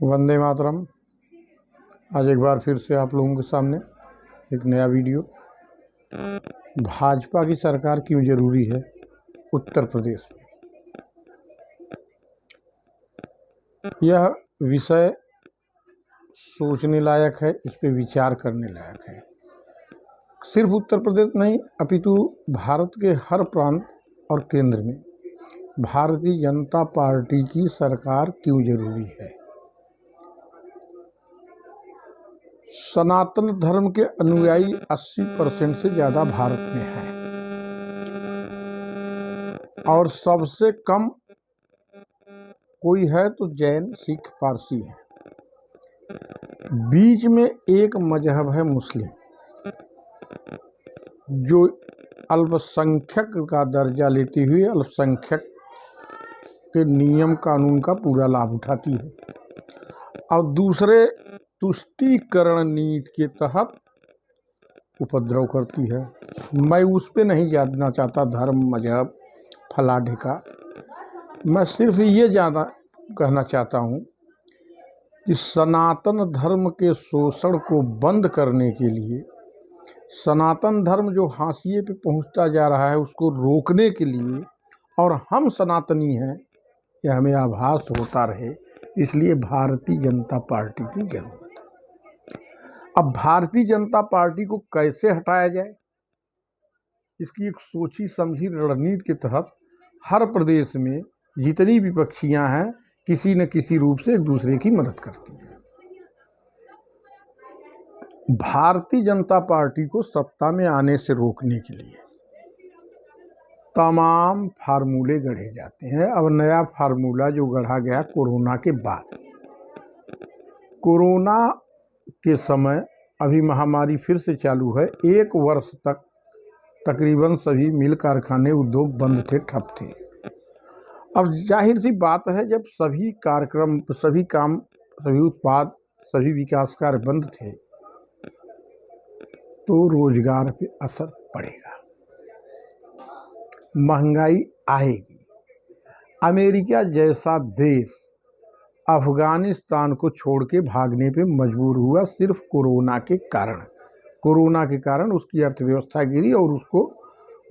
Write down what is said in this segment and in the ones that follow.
वंदे मातरम। आज एक बार फिर से आप लोगों के सामने एक नया वीडियो। भाजपा की सरकार क्यों जरूरी है उत्तर प्रदेश में, यह विषय सोचने लायक है, इस पे विचार करने लायक है। सिर्फ उत्तर प्रदेश नहीं अपितु भारत के हर प्रांत और केंद्र में भारतीय जनता पार्टी की सरकार क्यों जरूरी है। सनातन धर्म के अनुयायी 80% से ज़्यादा भारत में हैं और सबसे कम कोई है तो जैन, सिख, पारसी है। बीच में एक मजहब है मुस्लिम, जो अल्पसंख्यक का दर्जा लेते हुए अल्पसंख्यक के नियम कानून का पूरा लाभ उठाती है और दूसरे तुष्टीकरण नीति के तहत उपद्रव करती है। मैं उस पे नहीं जानना चाहता धर्म, मजहब, फला ढिका। मैं सिर्फ ये कहना चाहता हूँ कि सनातन धर्म के शोषण को बंद करने के लिए, सनातन धर्म जो हाशिए पे पहुँचता जा रहा है उसको रोकने के लिए, और हम सनातनी हैं यह हमें आभास होता रहे, इसलिए भारतीय जनता पार्टी की जरूरत है। अब भारतीय जनता पार्टी को कैसे हटाया जाए, इसकी एक सोची समझी रणनीति के तहत हर प्रदेश में जितनी विपक्षियां हैं किसी न किसी रूप से एक दूसरे की मदद करती हैं। भारतीय जनता पार्टी को सत्ता में आने से रोकने के लिए तमाम फार्मूले गढ़े जाते हैं। अब नया फार्मूला जो गढ़ा गया कोरोना के बाद, कोरोना के समय अभी महामारी फिर से चालू है। 1 वर्ष तक तकरीबन सभी मिल कारखाने उद्योग बंद थे, ठप थे। अब जाहिर सी बात है, जब सभी कार्यक्रम, सभी काम, सभी उत्पाद, सभी विकास कार्य बंद थे तो रोजगार पे असर पड़ेगा, महंगाई आएगी। अमेरिका जैसा देश अफगानिस्तान को छोड़ के भागने पे मजबूर हुआ सिर्फ कोरोना के कारण। कोरोना के कारण उसकी अर्थव्यवस्था गिरी और उसको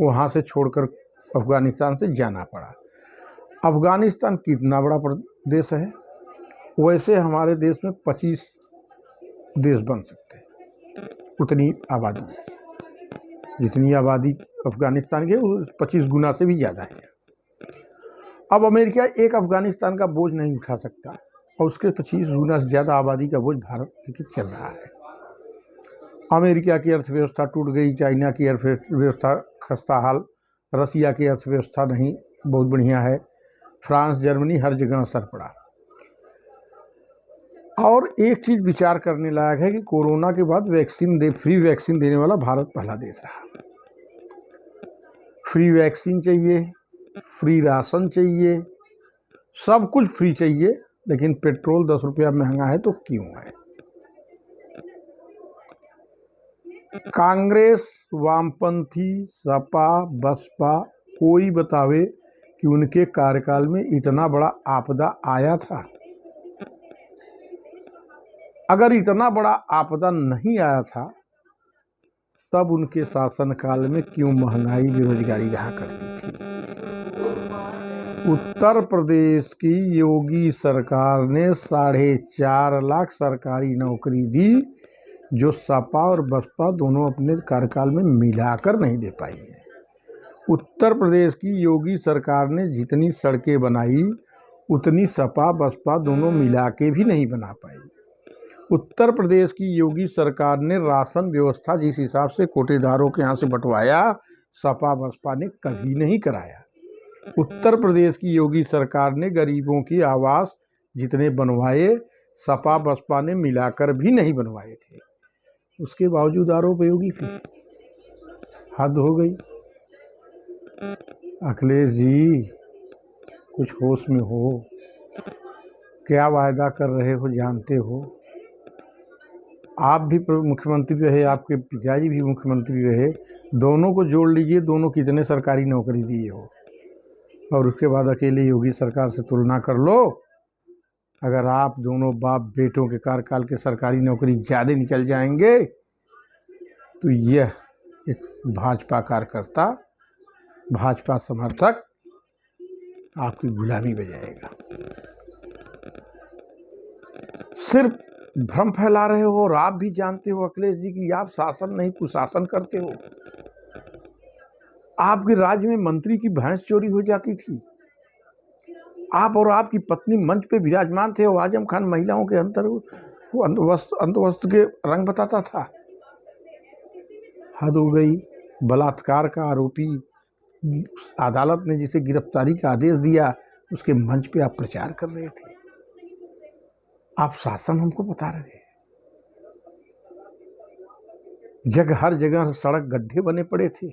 वहाँ से छोड़कर अफगानिस्तान से जाना पड़ा। अफगानिस्तान कितना बड़ा देश है, वैसे हमारे देश में 25 देश बन सकते हैं, उतनी आबादी, जितनी आबादी अफगानिस्तान के 25 गुना से भी ज़्यादा है। अब अमेरिका एक अफगानिस्तान का बोझ नहीं उठा सकता और उसके 25 गुना से ज़्यादा आबादी का बोझ भारत लेके चल रहा है। अमेरिका की अर्थव्यवस्था टूट गई, चाइना की अर्थव्यवस्था खस्ता हाल, रसिया की अर्थव्यवस्था नहीं बहुत बढ़िया है, फ्रांस, जर्मनी, हर जगह असर पड़ा। और एक चीज़ विचार करने लायक है कि कोरोना के बाद फ्री वैक्सीन देने वाला भारत पहला देश रहा। फ्री वैक्सीन चाहिए, फ्री राशन चाहिए, सब कुछ फ्री चाहिए, लेकिन पेट्रोल 10 रुपया महंगा है तो क्यों है। कांग्रेस, वामपंथी, सपा, बसपा, कोई बतावे कि उनके कार्यकाल में इतना बड़ा आपदा आया था। अगर इतना बड़ा आपदा नहीं आया था तब उनके शासनकाल में क्यों महंगाई, बेरोजगारी रहा करती थी। उत्तर प्रदेश की योगी सरकार ने 4.5 लाख सरकारी नौकरी दी, जो सपा और बसपा दोनों अपने कार्यकाल में मिलाकर नहीं दे पाई है। उत्तर प्रदेश की योगी सरकार ने जितनी सड़कें बनाई उतनी सपा बसपा दोनों मिला के भी नहीं बना पाई। उत्तर प्रदेश की योगी सरकार ने राशन व्यवस्था जिस हिसाब से कोटेदारों के यहाँ से बंटवाया, सपा बसपा ने कभी नहीं कराया। उत्तर प्रदेश की योगी सरकार ने गरीबों की आवास जितने बनवाए सपा बसपा ने मिलाकर भी नहीं बनवाए थे। उसके बावजूद आरोपयोगी थी। हद हो गई। अखिलेश जी कुछ होश में हो, क्या वायदा कर रहे हो जानते हो। आप भी मुख्यमंत्री रहे, आपके पिताजी भी मुख्यमंत्री रहे, दोनों को जोड़ लीजिए, दोनों कितने सरकारी नौकरी दिए हो, और उसके बाद अकेले योगी सरकार से तुलना कर लो। अगर आप दोनों बाप बेटों के कार्यकाल के सरकारी नौकरी ज़्यादा निकल जाएंगे तो यह एक भाजपा कार्यकर्ता, भाजपा समर्थक आपकी गुलामी बजाएगा। सिर्फ भ्रम फैला रहे हो और आप भी जानते हो अखिलेश जी कि आप शासन नहीं कुशासन करते हो। आपके राज्य में मंत्री की भैंस चोरी हो जाती थी, आप और आपकी पत्नी मंच पे विराजमान थे और आजम खान महिलाओं के अंतवस्त्र के रंग बताता था। हद हो गई। बलात्कार का आरोपी अदालत ने जिसे गिरफ्तारी का आदेश दिया उसके मंच पे आप प्रचार कर रहे थे। आप शासन हमको बता रहे हैं। हर जगह सड़क गड्ढे बने पड़े थे।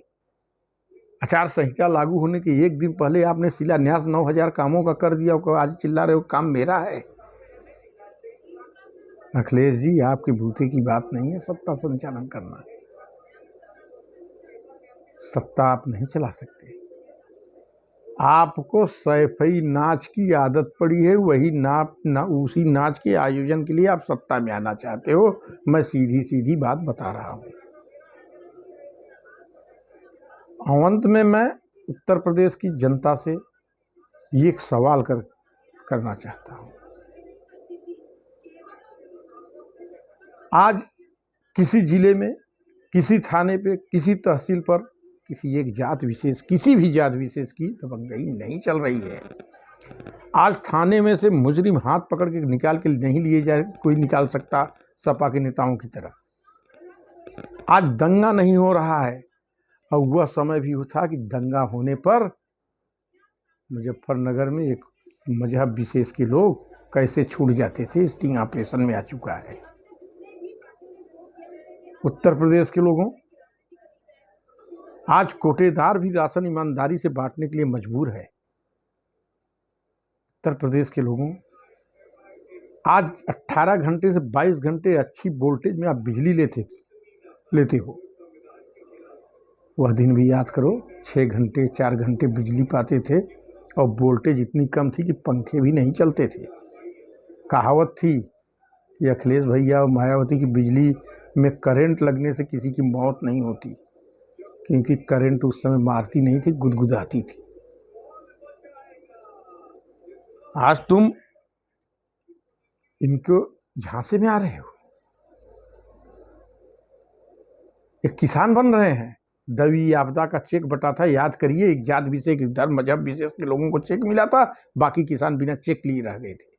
आचार संहिता लागू होने के एक दिन पहले आपने शिलान्यास 9,000 कामों का कर दिया और आज चिल्ला रहे हो काम मेरा है। अखिलेश जी, आपके बूते की बात नहीं है सत्ता संचालन करना। सत्ता आप नहीं चला सकते। आपको सैफई नाच की आदत पड़ी है, वही उसी नाच के आयोजन के लिए आप सत्ता में आना चाहते हो। मैं सीधी सीधी बात बता रहा हूं। अंत में मैं उत्तर प्रदेश की जनता से ये एक सवाल करना चाहता हूं। आज किसी जिले में, किसी थाने पे, किसी तहसील पर किसी एक जात विशेष, किसी भी जात विशेष की दबंगई नहीं चल रही है। आज थाने में से मुजरिम हाथ पकड़ के निकाल के नहीं लिए जाए, कोई निकाल सकता सपा के नेताओं की तरह। आज दंगा नहीं हो रहा है और वह समय भी था कि दंगा होने पर मुजफ्फरनगर में एक मजहब विशेष के लोग कैसे छूट जाते थे, स्टिंग ऑपरेशन में आ चुका है। उत्तर प्रदेश के लोगों, आज कोटेदार भी राशन ईमानदारी से बांटने के लिए मजबूर है। उत्तर प्रदेश के लोगों, आज 18 घंटे से 22 घंटे अच्छी वोल्टेज में आप बिजली लेते हो। वह दिन भी याद करो, 6 घंटे 4 घंटे बिजली पाते थे और वोल्टेज इतनी कम थी कि पंखे भी नहीं चलते थे। कहावत थी कि अखिलेश भैया और मायावती की बिजली में करंट लगने से किसी की मौत नहीं होती, क्योंकि करंट उस समय मारती नहीं थी, गुदगुदाती थी। आज तुम इनको झांसे में आ रहे हो। एक किसान बन रहे हैं। दवी आपदा का चेक बटा था, याद करिए। एक जात विशेष, एक धर्म मजहब विशेष के लोगों को चेक मिला था, बाकी किसान बिना चेक लिए रह गए थे।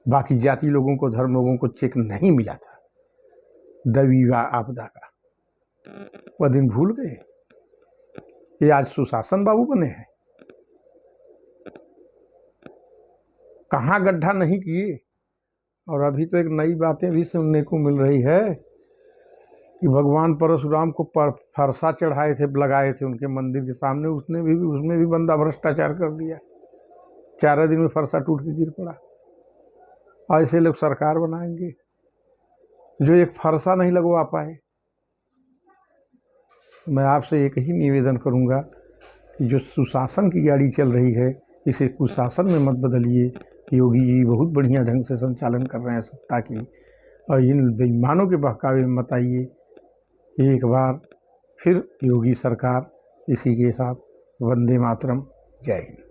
बाकी जाति लोगों को, धर्म लोगों को चेक नहीं मिला था दवी आपदा का। वह दिन भूल गए। ये आज सुशासन बाबू बने हैं। कहाँ गड्ढा नहीं किए। और अभी तो एक नई बातें भी सुनने को मिल रही है कि भगवान परशुराम को फरसा चढ़ाए थे, लगाए थे उनके मंदिर के सामने, उसमें भी बंदा भ्रष्टाचार कर दिया। 4 दिन में फरसा टूट के गिर पड़ा। ऐसे लोग सरकार बनाएंगे जो एक फरसा नहीं लगवा पाए। मैं आपसे एक ही निवेदन करूंगा कि जो सुशासन की गाड़ी चल रही है, इसे कुशासन में मत बदलिए। योगी जी बहुत बढ़िया ढंग से संचालन कर रहे हैं सत्ता की, और इन बेईमानों के बहकावे में मत आइए। एक बार फिर योगी सरकार, इसी के साथ वंदे मातरम, जय हिंद।